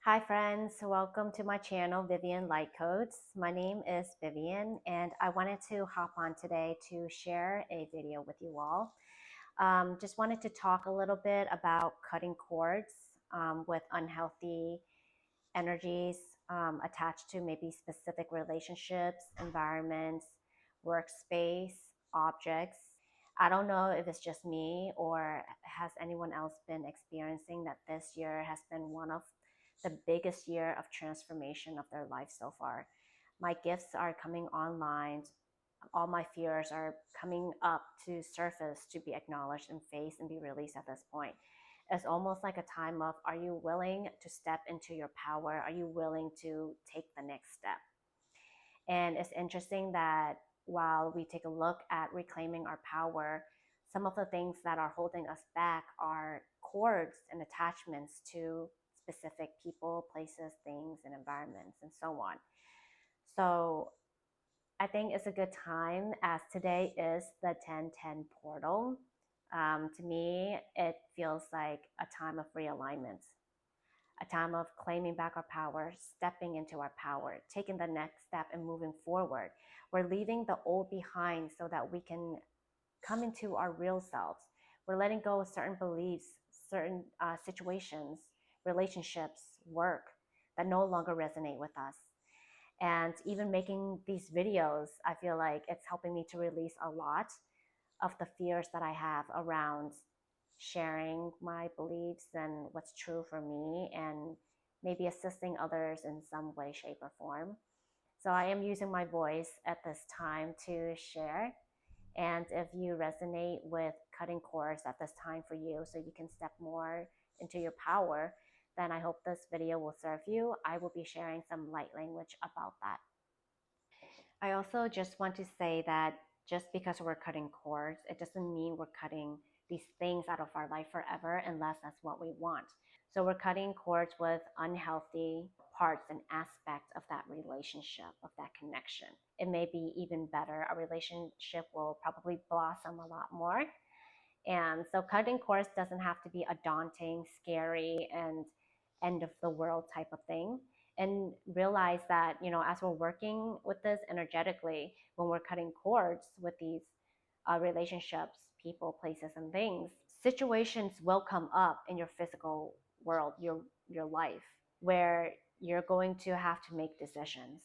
Hi friends, welcome to my channel VivianLightCodes. My name is Vivian and I wanted to hop on today to share a video with you all. Just wanted to talk a little bit about cutting cords with unhealthy energies attached to maybe specific relationships, environments, workspace, objects. I don't know if it's just me or has anyone else been experiencing that this year has been one of the biggest year of transformation of their life so far. My gifts are coming online. All my fears are coming up to surface to be acknowledged and faced and be released at this point. It's almost like a time of, are you willing to step into your power? Are you willing to take the next step? And it's interesting that while we take a look at reclaiming our power, some of the things that are holding us back are cords and attachments to specific people, places, things, and environments, and so on. So I think it's a good time as today is the 1010 portal. To me, it feels like a time of realignment, a time of claiming back our power, stepping into our power, taking the next step and moving forward. We're leaving the old behind so that we can come into our real selves. We're letting go of certain beliefs, certain situations, relationships, work that no longer resonate with us. And even making these videos, I feel like it's helping me to release a lot of the fears that I have around sharing my beliefs and what's true for me and maybe assisting others in some way, shape, or form. So I am using my voice at this time to share. And if you resonate with cutting cords at this time for you so you can step more into your power, then I hope this video will serve you. I will be sharing some light language about that. I also just want to say that just because we're cutting cords, it doesn't mean we're cutting these things out of our life forever unless that's what we want. So we're cutting cords with unhealthy parts and aspects of that relationship, of that connection. It may be even better. Our relationship will probably blossom a lot more. And so cutting cords doesn't have to be a daunting, scary, and end of the world type of thing. And realize that, as we're working with this energetically, when we're cutting cords with these relationships, people, places, and things, situations will come up in your physical world, your life, where you're going to have to make decisions.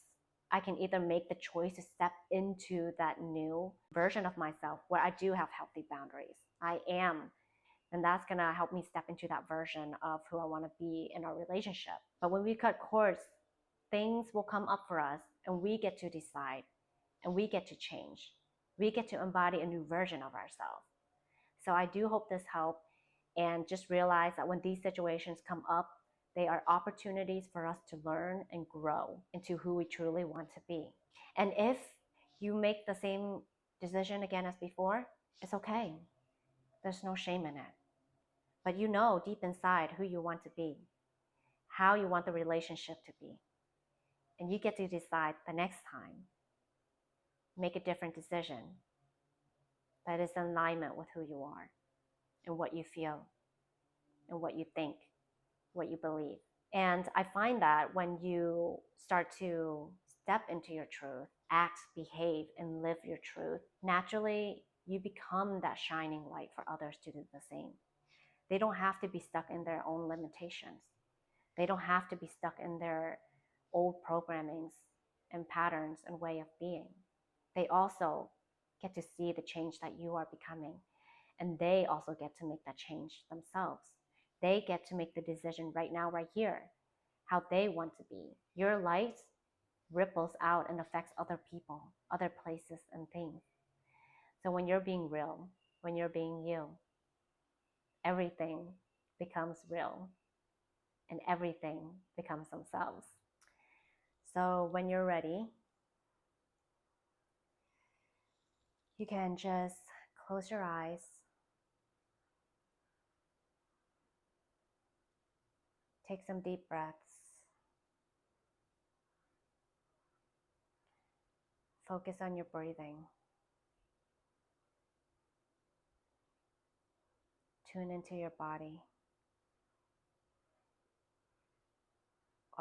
I can either make the choice to step into that new version of myself where I do have healthy boundaries. I am, and that's going to help me step into that version of who I want to be in our relationship. But when we cut cords, things will come up for us and we get to decide and we get to change. We get to embody a new version of ourselves. So I do hope this helped, and just realize that when these situations come up, they are opportunities for us to learn and grow into who we truly want to be. And if you make the same decision again as before, it's okay. There's no shame in it. But you know deep inside who you want to be, how you want the relationship to be. And you get to decide the next time. Make a different decision that is in alignment with who you are and what you feel and what you think, what you believe. And I find that when you start to step into your truth, act, behave, and live your truth, naturally you become that shining light for others to do the same. They don't have to be stuck in their own limitations. They don't have to be stuck in their old programmings and patterns and way of being. They also get to see the change that you are becoming. And they also get to make that change themselves. They get to make the decision right now, right here, how they want to be. Your light ripples out and affects other people, other places, and things. So when you're being real, when you're being you, everything becomes real and everything becomes themselves. So when you're ready, you can just close your eyes. Take some deep breaths. Focus on your breathing. Tune into your body.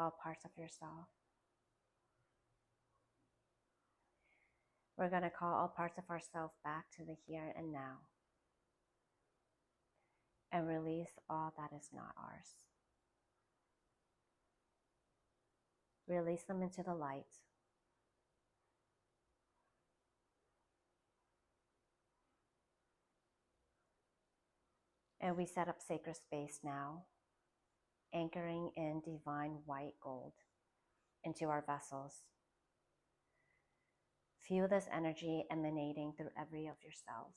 all parts of yourself. We're going to call all parts of ourselves back to the here and now and release all that is not ours. Release them into the light. And we set up sacred space now, anchoring in divine white gold into our vessels. Feel this energy emanating through every of your cells,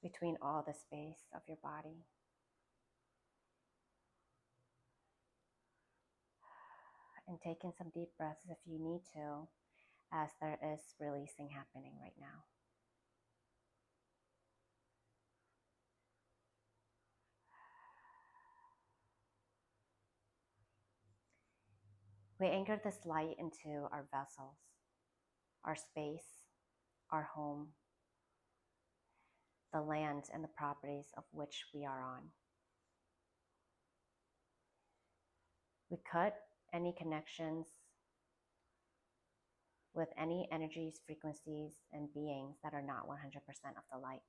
between all the space of your body. And take in some deep breaths if you need to, as there is releasing happening right now. We anchor this light into our vessels, our space, our home, the land and the properties of which we are on. We cut any connections with any energies, frequencies, and beings that are not 100% of the light.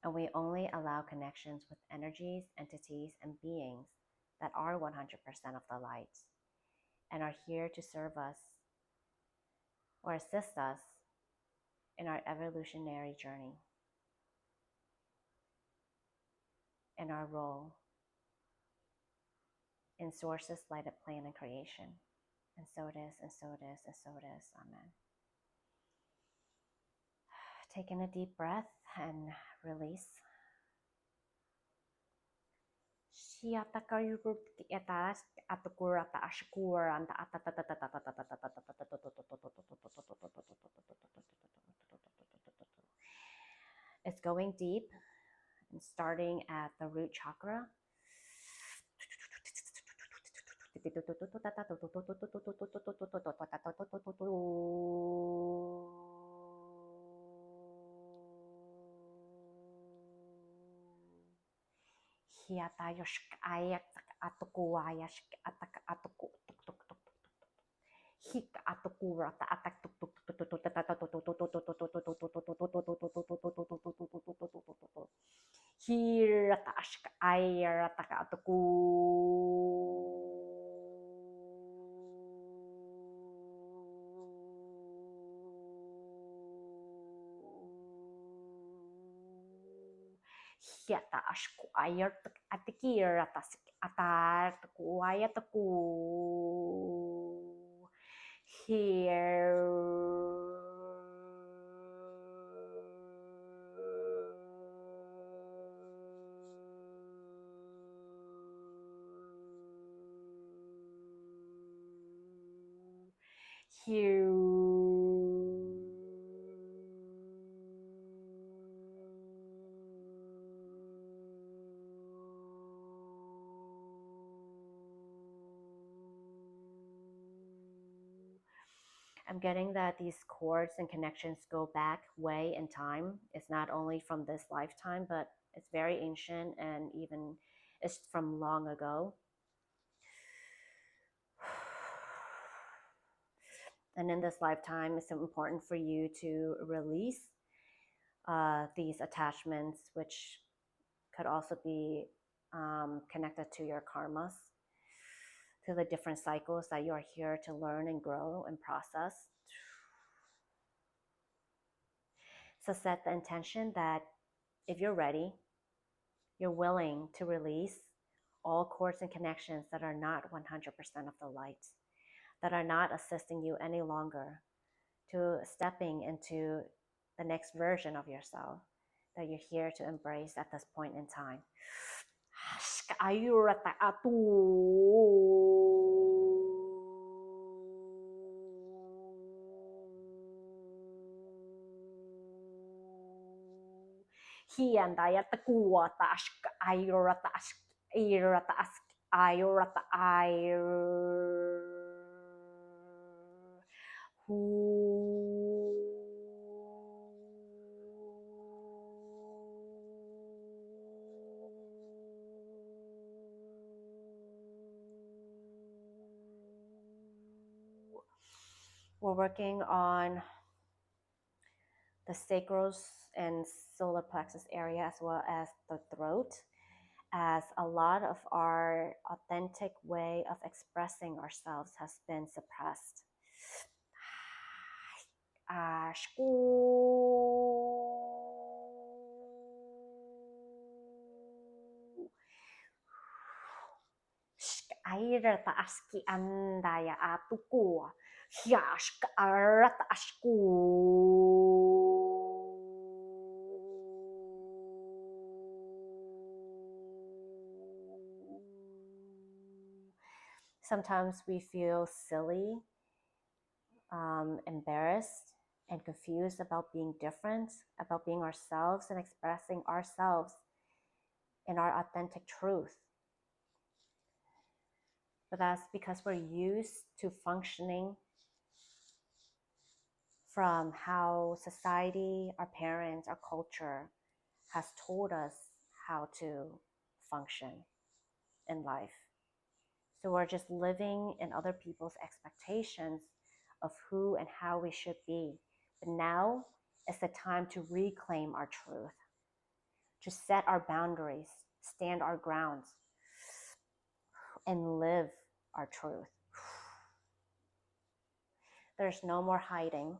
And we only allow connections with energies, entities, and beings that are 100% of the light and are here to serve us or assist us in our evolutionary journey, in our role in Source's lighted plan and creation. And so it is, and so it is, and so it is. Amen. Take in a deep breath and release. It's going deep and starting at the root chakra. Hiata ashku ayar atikir atas atar taku ayataku here. Here. I'm getting that these cords and connections go back way in time. It's not only from this lifetime, but it's very ancient and even it's from long ago. And in this lifetime, it's important for you to release these attachments, which could also be connected to your karmas, to the different cycles that you are here to learn and grow and process. So set the intention that if you're ready, you're willing to release all cords and connections that are not 100% of the light, that are not assisting you any longer to stepping into the next version of yourself that you're here to embrace at this point in time. We're working on the sacral and solar plexus area as well as the throat, as a lot of our authentic way of expressing ourselves has been suppressed. Airata aski andaya atukua. Yask arata asku. Sometimes we feel silly, embarrassed, and confused about being different, about being ourselves and expressing ourselves in our authentic truth. But that's because we're used to functioning from how society, our parents, our culture has told us how to function in life. So we're just living in other people's expectations of who and how we should be. But now is the time to reclaim our truth, to set our boundaries, stand our grounds, and live our truth. There's no more hiding.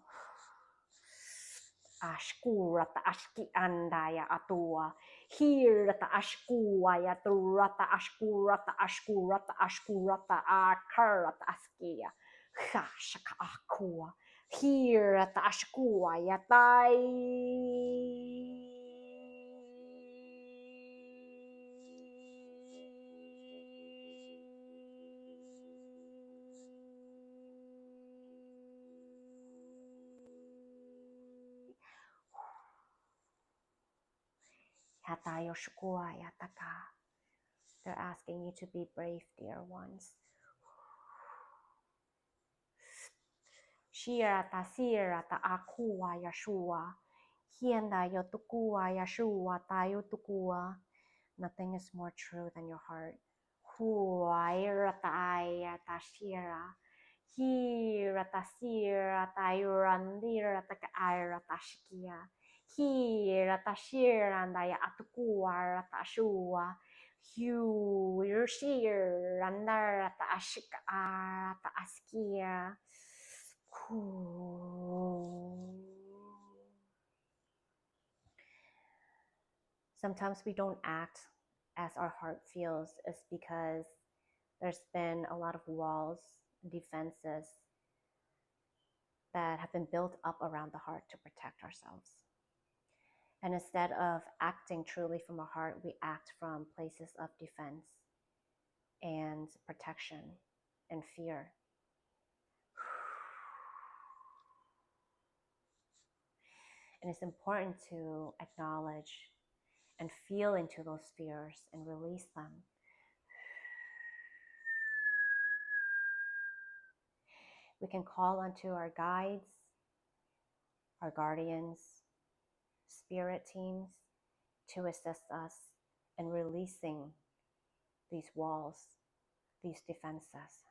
Ashkurata ashki andaya atua. Hirata ashkuaya turata ashkurata ashkurata ashkurata akarata askia. Hashaka akua. Hirata ashkuaya tai. They're asking you to be brave, dear ones. Shirata sirata akua yashua. Hienda yotukua yashua tayotukua. Nothing is more true than your heart. Huairata ayata shira. Hirata sirata yurandirata kairata shikia. Hirata shirandaya atukua rata shua. Hu yurshir randarata ashika arata askia. Sometimes we don't act as our heart feels is because there's been a lot of walls, defenses that have been built up around the heart to protect ourselves. And instead of acting truly from our heart, we act from places of defense and protection and fear. And it's important to acknowledge and feel into those fears and release them. We can call onto our guides, our guardians, spirit teams to assist us in releasing these walls, these defenses.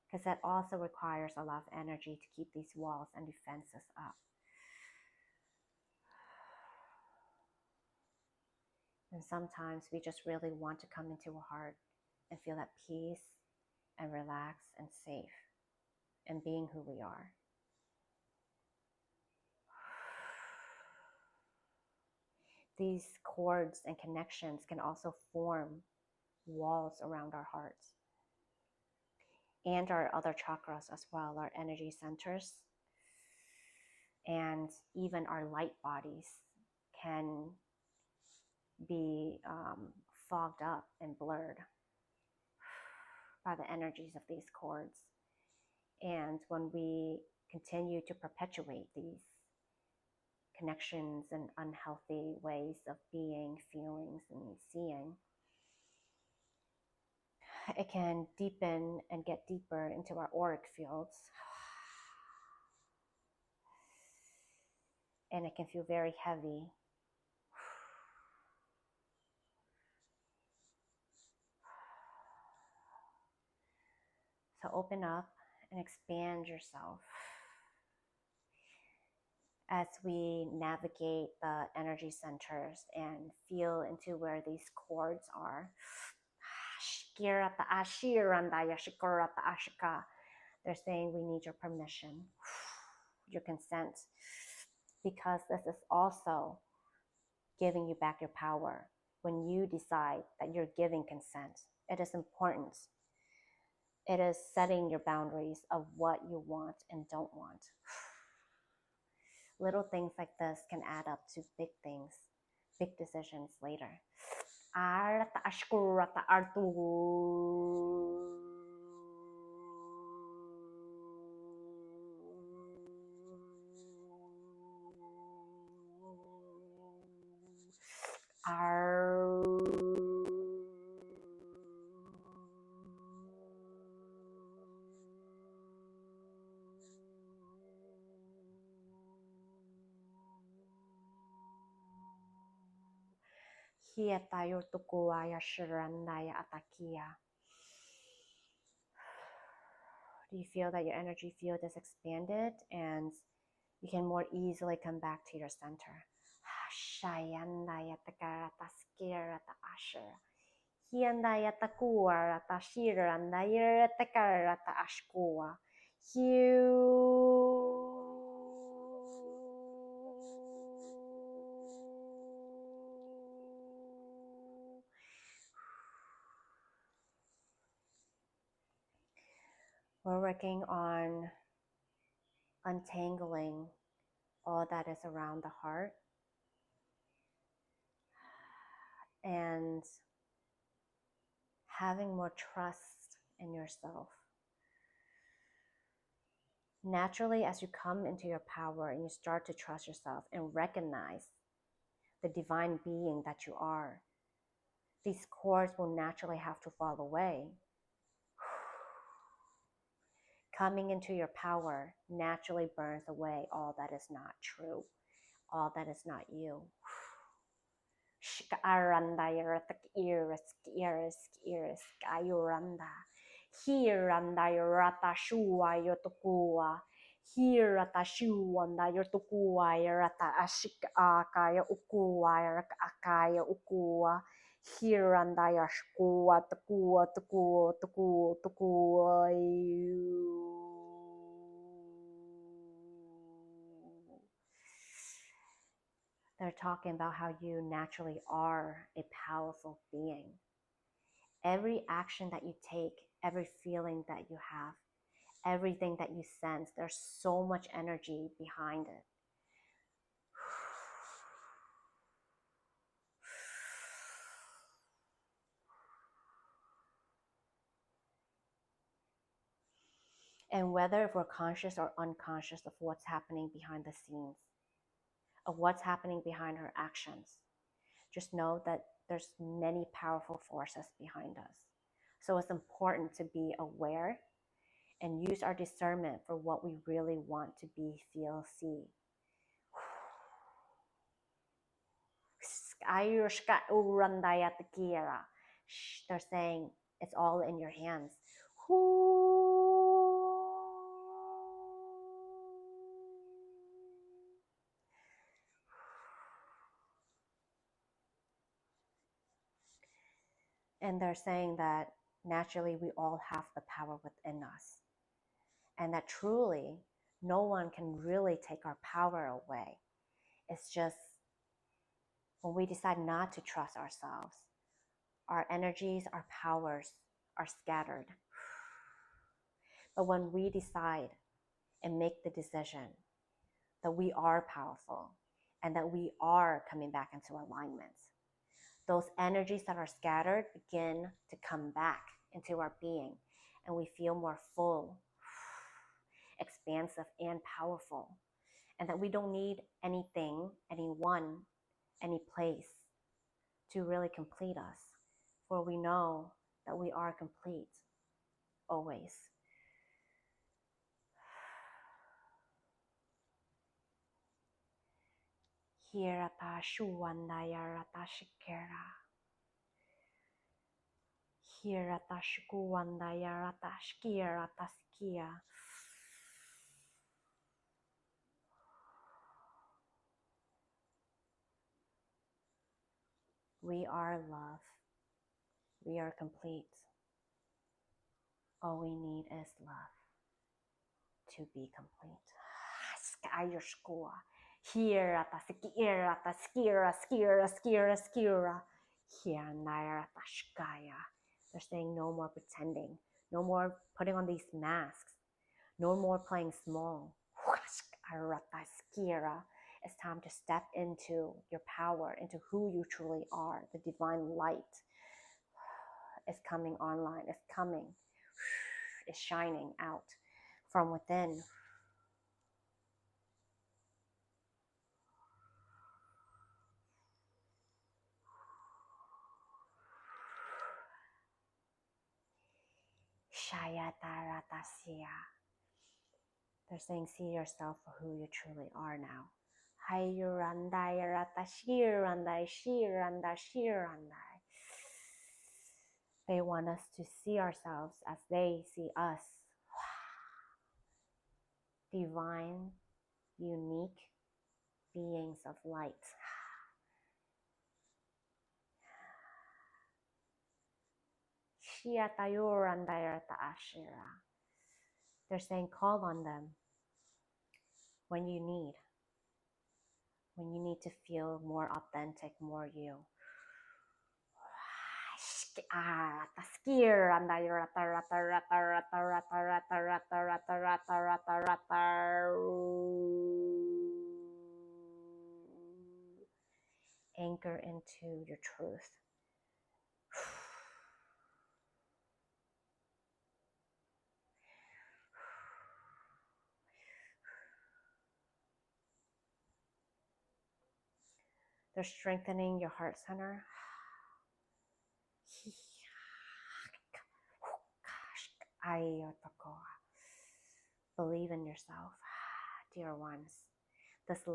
Because that also requires a lot of energy to keep these walls and defenses up. And sometimes we just really want to come into our heart and feel at peace and relax and safe in being who we are. These cords and connections can also form walls around our hearts and our other chakras as well, our energy centers, and even our light bodies can be fogged up and blurred by the energies of these cords. And when we continue to perpetuate these connections and unhealthy ways of being, feelings, and seeing, it can deepen and get deeper into our auric fields. And it can feel very heavy. So open up and expand yourself as we navigate the energy centers and feel into where these cords are. They're saying we need your permission, your consent, because this is also giving you back your power. When you decide that you're giving consent, it is important. It is setting your boundaries of what you want and don't want. Little things like this can add up to big things, big decisions later. Do you feel that your energy field is expanded and you can more easily come back to your center? We're working on untangling all that is around the heart and having more trust in yourself. Naturally, as you come into your power and you start to trust yourself and recognize the divine being that you are, these cords will naturally have to fall away. Coming into your power naturally burns away all that is not true, all that is not you. Hirata shuanda yotukua yarata ashika akaya ukua yaraka akaya ukua hiranda yashkua tukua tukua tukua tukua. They're talking about how you naturally are a powerful being. Every action that you take, every feeling that you have, everything that you sense, there's so much energy behind it. And whether if we're conscious or unconscious of what's happening behind the scenes, of what's happening behind our actions, just know that there's many powerful forces behind us. So it's important to be aware and use our discernment for what we really want to be, feel, see. They're saying it's all in your hands. And they're saying that naturally we all have the power within us. And that truly no one can really take our power away. It's just when we decide not to trust ourselves, our energies, our powers are scattered. But when we decide and make the decision that we are powerful and that we are coming back into alignment, those energies that are scattered begin to come back into our being, and we feel more full, expansive, and powerful. And that we don't need anything, anyone, any place to really complete us, for we know that we are complete always. Hirata shuandaya rata shikera. Hiratashkuandayarataskia. We are love. We are complete. All we need is love to be complete. Skayashkua. Skira. Hianaratashkaya. They're saying no more pretending. No more putting on these masks. No more playing small. It's time to step into your power, into who you truly are. The divine light is coming online. It's coming. It's shining out from within. Shayataratasiya. They're saying, see yourself for who you truly are now. They want us to see ourselves as they see us. Divine, unique beings of light. They're saying, call on them when you need to feel more authentic, more you. Anchor into your truth. They're strengthening your heart center. Believe in yourself, dear ones. This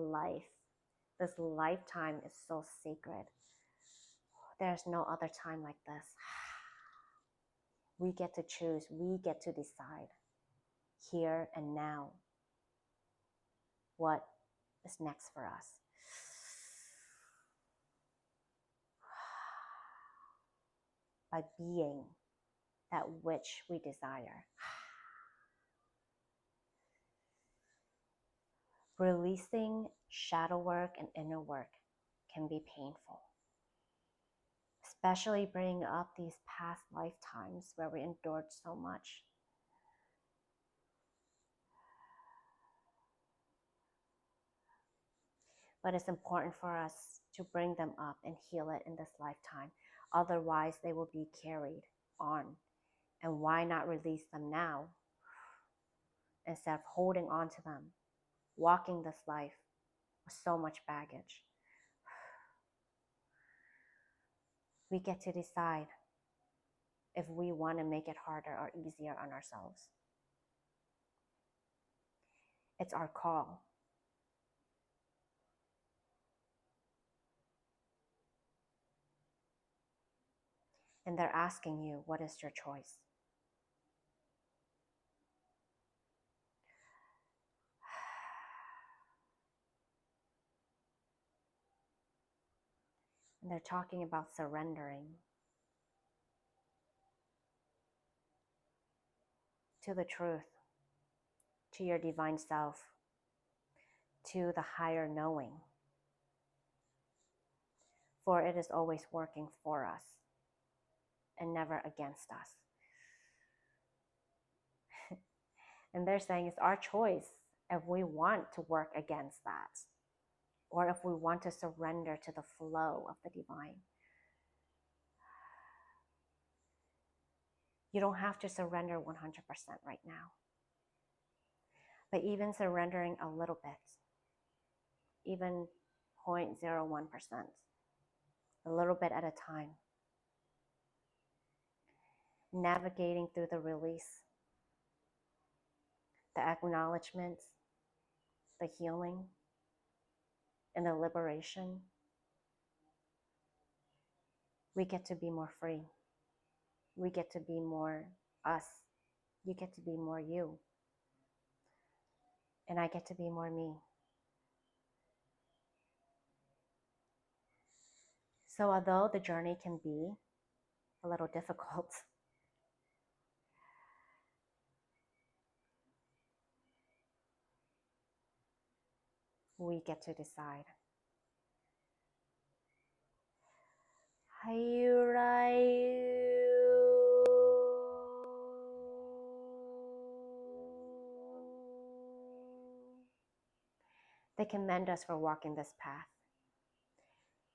lifetime is so sacred. There's no other time like this. We get to choose. We get to decide here and now what is next for us. By being that which we desire. Releasing shadow work and inner work can be painful, especially bringing up these past lifetimes where we endured so much. But it's important for us to bring them up and heal it in this lifetime. Otherwise, they will be carried on. And why not release them now instead of holding on to them, walking this life with so much baggage? We get to decide if we want to make it harder or easier on ourselves. It's our call. And they're asking you, what is your choice? And they're talking about surrendering to the truth, to your divine self, to the higher knowing. For it is always working for us and never against us. And they're saying it's our choice if we want to work against that, or if we want to surrender to the flow of the divine. You don't have to surrender 100% right now. But even surrendering a little bit, even 0.01%, a little bit at a time, navigating through the release, the acknowledgement, the healing, and the liberation, we get to be more free. We get to be more us. You get to be more you. And I get to be more me. So although the journey can be a little difficult, we get to decide. They commend us for walking this path.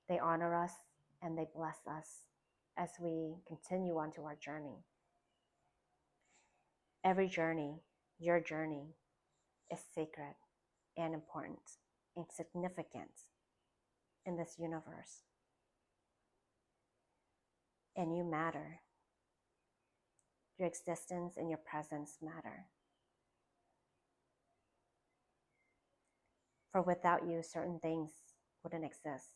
They honor us and they bless us as we continue onto our journey. Every journey, your journey, is sacred and important and significant in this universe. And you matter. Your existence and your presence matter. For without you, certain things wouldn't exist.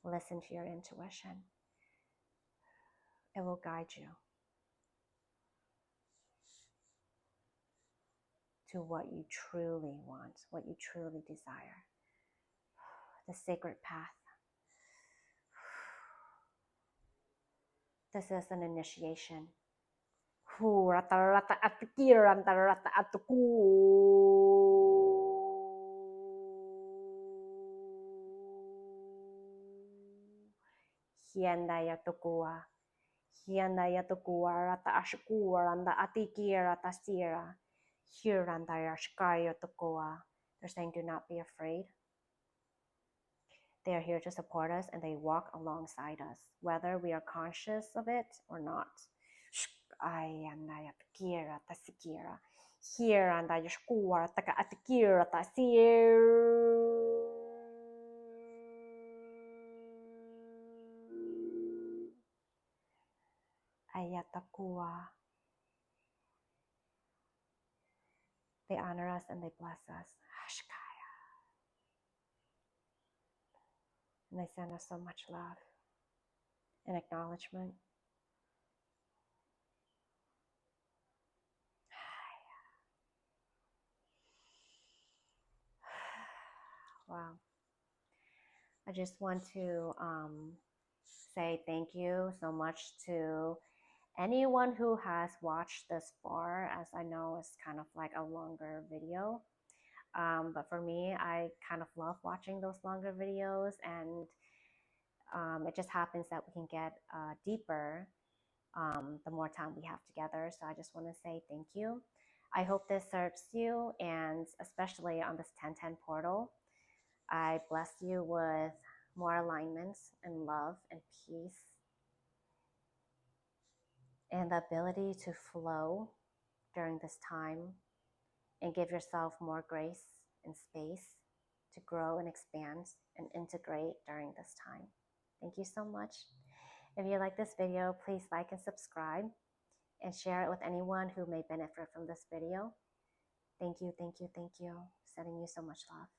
Listen to your intuition. It will guide you to what you truly want, what you truly desire. The sacred path. This is an initiation. Hiandaya tukua. Hiandaya tukua rata ashkua randa atikira tasira. Hirandaya shkaya tukua. They're saying, do not be afraid. They are here to support us and they walk alongside us, whether we are conscious of it or not. Ayandaya takira tasikira. Hirandaya shkua taka atikira tasir. Ayatakua. They honor us and they bless us. Hashkaya. And they send us so much love and acknowledgement. Wow. I just want to say thank you so much to anyone who has watched this far, as I know it's kind of like a longer video. But for me, I kind of love watching those longer videos, and it just happens that we can get deeper the more time we have together. So I just want to say thank you. I hope this serves you, and especially on this 1010 portal, I bless you with more alignments and love and peace and the ability to flow during this time and give yourself more grace and space to grow and expand and integrate during this time. Thank you so much. If you like this video, please like and subscribe and share it with anyone who may benefit from this video. Thank you, thank you, thank you. Sending you so much love.